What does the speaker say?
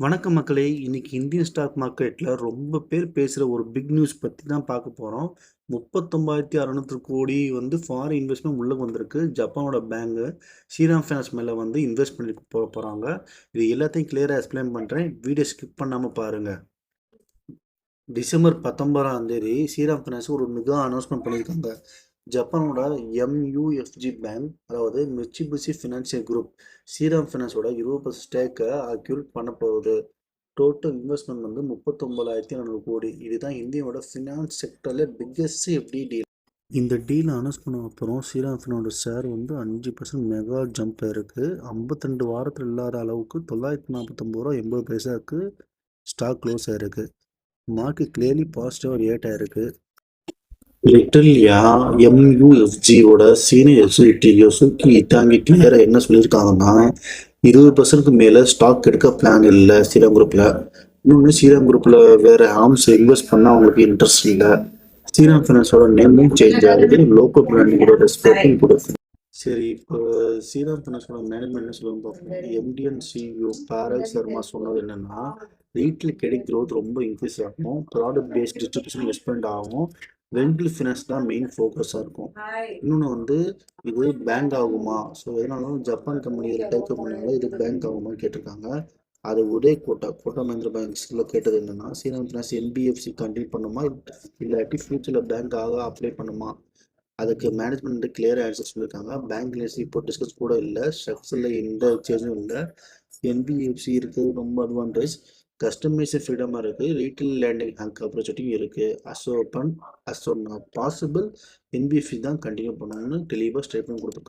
வணக்கம் மக்களே! இன்னைக்கு இந்தியன் ஸ்டாக் மார்க்கெட்ல ரொம்ப பேர் பேசுற ஒரு பிக் நியூஸ் பத்தி தான் பார்க்க போறோம். 39,600 கோடி வந்து ஃபாரின் இன்வெஸ்ட்மென்ட் உள்ள வந்திருக்கு. ஜப்பானோட பேங்க் ஸ்ரீராம் ஃபைனான்ஸ் மேல வந்து இன்வெஸ்ட் பண்ணி போறாங்க. இது எல்லாத்தையும் கிளியரா எக்ஸ்பிளைன் பண்றேன். வீடியோ ஸ்கிப் பண்ணாம பாருங்க. டிசம்பர் 19ஆம் தேதி ஸ்ரீராம் ஃபைனான்ஸ் ஒரு மெகா அனௌன்ஸ்மென்ட் பண்ணியிருக்காங்க. ஜப்பானோட எம்யூஎஃப்ஜி பேங்க், அதாவது மிட்சுபிஷி ஃபினான்சியல் குரூப், ஸ்ரீராம் ஃபைனான்ஸோட 20% ஸ்டேக்கை அக்யூர் பண்ண போகுது. டோட்டல் இன்வெஸ்ட்மெண்ட் வந்து 39,400 கோடி. இதுதான் இந்தியாவோட ஃபினான்ஸ் செக்டர்ல பிக்கெஸ்ட் எஃப்டி டீல். இந்த டீல் அனௌன்ஸ் பண்ண அப்புறம் ஸ்ரீராம் ஃபினோட ஷேர் வந்து 5% மெகா ஜம்ப் இருக்கு. 52 வாரத்தில் இல்லாத அளவுக்கு ரூ. 949.80 ஸ்டாக் க்ளோஸ் ஆயிருக்கு. மார்க்கெட் கிளியர்லி பாசிட்டிவாக ரியாக்ட் ஆயிருக்கு. லிட்டரலியா எம்யூஎஃப்ஜியோட சீனியர் எக்ஸிக்யூட்டிவ் யோசுகி இட்டாங்கி கிளியரா என்ன சொல்லியிருக்காங்கன்னா, 20%க்கு மேல ஸ்டாக் எடுக்க பிளான் இல்லை ஸ்ரீராம் குரூப்ல. இன்னொன்று, ஸ்ரீராம் குரூப்ல வேற ஆர்ம்ஸ் இன்வெஸ்ட் பண்ண அவங்களுக்கு இன்ட்ரெஸ்ட் இல்லை. ஸ்ரீராம் ஃபைனான்ஸோட நேமும் சேஞ்ச் ஆகுது. லோக்கல் பிராண்டிங்கோட ரெஸ்பெக்டும் கொடுக்கும். சரி, இப்போ ஸ்ரீராம் ஃபைனான்ஸோட மேனேஜ்மெண்ட் என்ன சொல்லுவாங்க பார்ப்போம். MD and CEO Parag Sharma சொன்னது என்னன்னா, ரீட்டைல் கிரெடிட் growth ரொம்ப இன்க்ரீஸ் ஆகும், ப்ராடக்ட் பேஸ்ட் டிஸ்ட்ரிபியூஷன் எக்ஸ்பெண்ட் ஆகும், ரெண்டல் ஃபினான்ஸ் தான் மெயின் ஃபோக்கஸாக இருக்கும். இன்னொன்று வந்து, இது பேங்க் ஆகுமா, ஸோ எதனாலும் ஜப்பான் கம்பெனி இதில் டேக் பண்ணால இது பேங்க் ஆகுமான்னு கேட்டிருக்காங்க. அது ஒரே கோட்டா மஹிந்திரா பேங்க்ஸில் கேட்டது என்னன்னா, ஸ்ரீராம் ஃபைனான்ஸ் என்பிஎஃப்சி கண்டினியூ பண்ணுமா, இல்லாட்டி ஃபியூச்சரில் பேங்க் அப்ளை பண்ணுமா. அதுக்கு மேனேஜ்மெண்ட் கிளியர் ஆன்சர் சொல்லியிருக்காங்க. பேங்க் லிஸ்ட் இப்போ டிஸ்கஸ் கூட இல்லை, ஸ்ட்ரக்சரில் எந்த சேஞ்சும் இல்லை. என்பிஎஃப்சி இருக்குது, ரொம்ப அட்வான்டேஜ். கஸ்டமைஸ் ஃப்ரீடமாக இருக்குது, ரீட்டைல் லேண்டிங் ஆப்பர்ச்சுனிட்டியும் இருக்குது. அஸ் பாசிபிள் என்பிஎஃப்சி தான் கண்டினியூ பண்ணணும்னு தெளிவாக ஸ்டேட்மெண்ட் கொடுத்துருக்காங்க.